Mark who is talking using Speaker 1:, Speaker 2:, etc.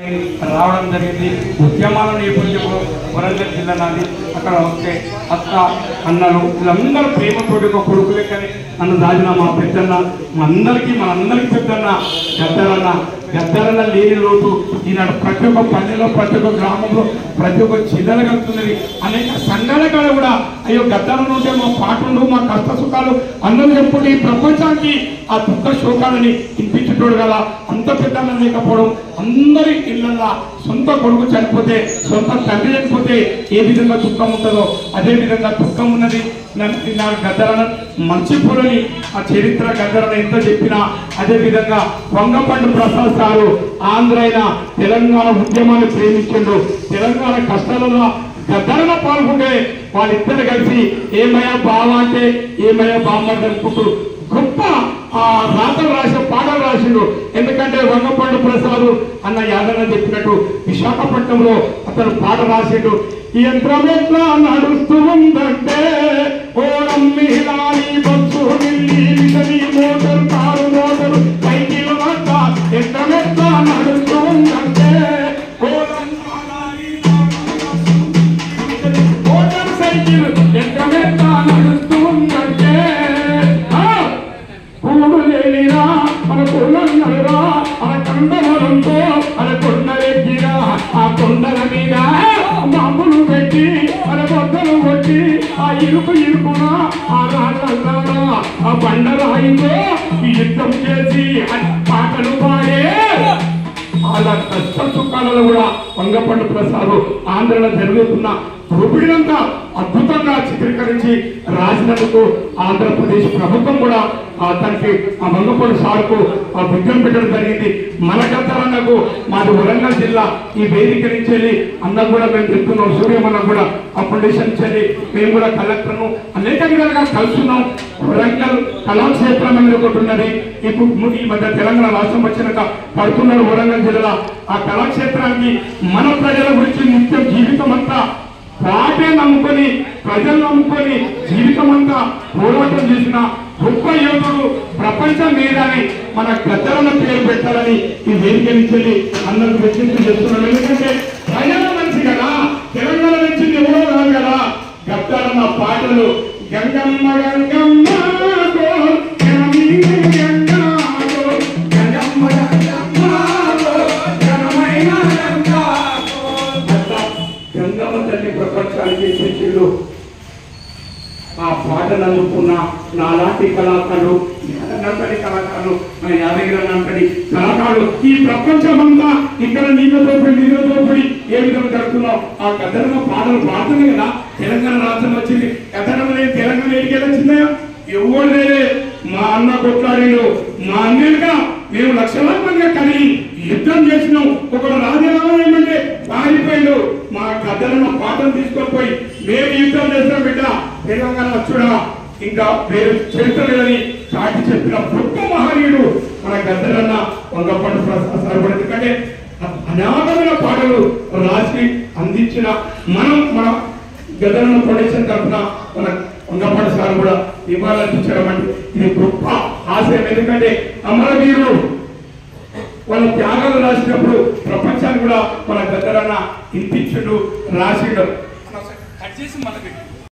Speaker 1: రావడం జరిగింది. ఉద్యమాల నేపథ్యంలో వరంగల్ జిల్లా నాది. అక్కడ వస్తే అక్క అన్నలు వీళ్ళందరూ ప్రేమతోటి ఒక కొడుకు లెక్కని నన్ను దాచిన మా పెద్దన్న, మనందరికీ పెద్దన్న గద్దరన్న లేని లోటు ఈనాడు ప్రతి ఒక్క పల్లెలో, ప్రతి ఒక్క గ్రామంలో, ప్రతి ఒక్క జిల్లాలో కలుగుతున్నది. అనేక సంఘాల కాడ కూడా అయ్యో గద్దరన్న ఉంటే మా పాటలు, మా కష్ట సుఖాలు అందరూ చెప్పుకుంటే ఈ ప్రపంచానికి ఆ దుఃఖ శోకాలని వినిపించేటోడు కదా. అంత పెద్దన్న లేకపోవడం, అందరి ఇళ్ళల్లో సొంత కొడుకు చనిపోతే, సొంత తండ్రి చనిపోతే ఏ విధంగా దుఃఖం ఉంటుందో అదే విధంగా దుఃఖం ఉన్నది. నా గద్దరన్న మంచి పురని ఆ చరిత్ర గద్దరన్న ఎంత చెప్పినా అదే విధంగా వంగపండు ప్రసాద్ సారు ఆంధ్రైన తెలంగాణ ఉద్యమాన్ని ప్రేమించిండు. తెలంగాణ కష్టాలలో గద్దరన్న పాల్గొంటే వాళ్ళిద్దరు కలిసి ఏమయ్యా బావ అంటే ఏమయ్యా బామ్మ అనుకుంటూ గొప్ప ఆ రాతలు రాసి పాటలు రాసిండు. ఎందుకంటే వంగపండు ప్రసాద్ అన్న యాదన్న చెప్పినట్టు విశాఖపట్నంలో అతను పాట రాసిండు. ఈ యంత్రం ఎట్లా నడుస్తూ ఉందంటే ఓ నమ్మిలాని bus motor car motor cycle వద్ద యంత్రం ఎట్లా నడుస్తూ ఉందంటే మోటార్ సైకిల్ యంత్రం ఎట్లా నడుస్తూ ఉందంటే పూడు లేనిరా మన కొన్నరా మన కండలంతో మన కొండలెక్కిరా ఆ కొండల మీద మామూలు పెట్టి మన బొద్దలు కొట్టి ఆ ఇరుకున ఆ రాళ్ళ ఆ బండరాయితో యుద్ధం చేసి పాటలు పాడే అలా కష్ట సుఖాలలో కూడా వంగపండు ప్రసాద్ ఆంధ్రలో జరుగుతున్న దోపిడీనంతా అద్భుతంగా చిత్రీకరించి రాసినందుకు ఆంధ్రప్రదేశ్ ప్రభుత్వం కూడా తనకి ఆ వంగపండు సార్కు ఆ విగ్రహం పెట్టడం జరిగింది. మన గద్దరన్నకు మాది వరంగల్ జిల్లా ఈ వేదిక నుంచి వెళ్ళి అన్న కూడా మేము చెప్తున్నాం, సూర్యమన్న కూడా ఆ ఫౌండేషన్ నుంచి వెళ్ళి మేము కూడా కలెక్టర్ను అనేక విధాలుగా కలుస్తున్నాం. వరంగల్ కళాక్షేత్రం అనేది ఒకటి ఉన్నది. ఇప్పుడు ఈ మధ్య తెలంగాణ రాష్ట్రం వచ్చినాక పడుతున్నారు వరంగల్ జిల్లా. ఆ కళాక్షేత్రానికి మన ప్రజల గురించి నిత్యం జీవితం అంతా పాటే నమ్ముకొని, ప్రజలు నమ్ముకొని జీవితం అంతా పోరాటం చేసిన గొప్ప యోధుడు ప్రపంచం మీదని మన గద్దరన్న పేరు పెట్టాలని ఈ వేదిక నుంచి వెళ్ళి అందరూ ప్రశ్నించి చేస్తున్నాం. ఎందుకంటే ప్రజల మనిషి కదా, తెలంగాణ నుంచి ఎవరో కాదు కదా. గద్దరన్న పాటలు గంగమ్మ గంగమ్మ ప్రపంచానికి శిష్యులు ఆ పాటలు అందుకున్న నాలాంటి కళాకారులు, నంతటి కళాకారులు, మన యాదగిరి నంతటి కళాకారులు ఈ ప్రపంచమంతా ఇక్కడ నీళ్ళ దోపిడి ఏ విధంగా జరుగుతున్నాం. ఆ గద్దరన్న పాటలు పాడుతున్నాయి కదా. తెలంగాణ రాష్ట్రం వచ్చింది, గద్దరన్న లేదు, తెలంగాణ ఏడికి వచ్చిందా? ఎవరు లేదే. మా అన్న కొట్లాడిను, మా అన్నగా మేము లక్షలాది మందిగా కలిగి యుద్ధం చేసినాం. ఒకడు రాజీనామా ఏమంటే పారిపోయాడు. మా గద్దరన్న పాటలు తీసుకొని పోయి మేము యుద్ధం చేసినాం బిడ్డ, తెలంగాణ వచ్చుడా ఇంకా వేరు చరిత్ర లేదని చాటి చెప్పిన గొప్ప మహనీయుడు మన గద్దరన్న వంగపండు ప్రసాద్ సార్. ఎందుకంటే అనాథమైన పాటలు రాసి అందించిన మన గద్దరన్న ఫౌండేషన్ తరఫున మన వంగపండు సార్ కూడా నివాళులర్పించడం అంటే ఇది గొప్ప ఆశయం. ఎందుకంటే అమరవీరులు వాళ్ళ త్యాగాలు రాసినప్పుడు ప్రపంచాన్ని కూడా మన గద్దరన్న ఇంపించుడు రాసిండు.